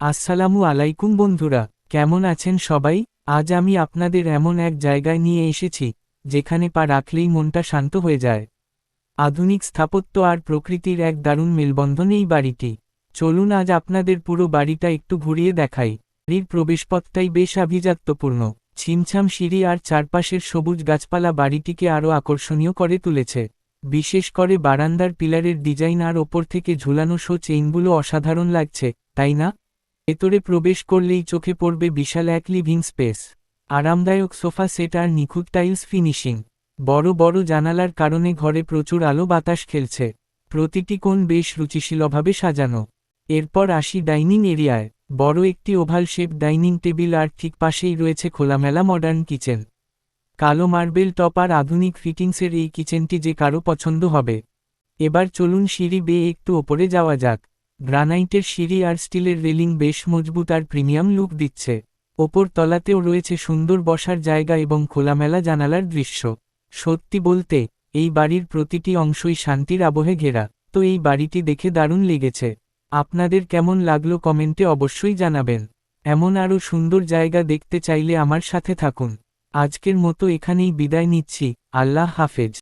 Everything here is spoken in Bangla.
আসসালামু আলাইকুম বন্ধুরা, কেমন আছেন সবাই? আজ আমি আপনাদের এমন এক জায়গায় নিয়ে এসেছি যেখানে পা রাখলেই মনটা শান্ত হয়ে যায়। আধুনিক স্থাপত্য আর প্রকৃতির এক দারুণ মেলবন্ধন এই বাড়িটি। চলুন আজ আপনাদের পুরো বাড়িটা একটু ঘুরিয়ে দেখাই। বাড়ির প্রবেশপথটাই বেশ আভিজাত্যপূর্ণ। ছিমছাম সিঁড়ি আর চারপাশের সবুজ গাছপালা বাড়িটিকে আরও আকর্ষণীয় করে তুলেছে। বিশেষ করে বারান্দার পিলারের ডিজাইন আর ওপর থেকে ঝুলানো শো চেইনগুলো অসাধারণ লাগছে, তাই না? ভেতরে প্রবেশ করলেই চোখে পড়বে বিশাল এক লিভিং স্পেস। আরামদায়ক সোফা সেট আর নিখুঁত টাইলস ফিনিশিং। বড় বড় জানালার কারণে ঘরে প্রচুর আলো বাতাস খেলছে। প্রতিটি কোণ বেশ রুচিশীলভাবে সাজানো। এরপর আসি ডাইনিং এরিয়ায়। বড় একটি ওভাল শেপ ডাইনিং টেবিল আর ঠিক পাশেই রয়েছে খোলামেলা মডার্ন কিচেন। কালো মার্বেল টপ আর আধুনিক ফিটিংসের এই কিচেনটি যে কারো পছন্দ হবে। এবার চলুন সিঁড়ি বেয়ে একটু ওপরে যাওয়া যাক। গ্রানাইটের সিঁড়ি আর স্টিলের রেলিং বেশ মজবুত আর প্রিমিয়াম লুক দিচ্ছে। ওপর তলাতেও রয়েছে সুন্দর বসার জায়গা এবং খোলামেলা জানালার দৃশ্য। সত্যি বলতে, এই বাড়ির প্রতিটি অংশই শান্তির আবহে ঘেরা। তো এই বাড়িটি দেখে দারুণ লেগেছে। আপনাদের কেমন লাগলো কমেন্টে অবশ্যই জানাবেন। এমন আরও সুন্দর জায়গা দেখতে চাইলে আমার সাথে থাকুন। আজকের মতো এখানেই বিদায় নিচ্ছি। আল্লাহ হাফেজ।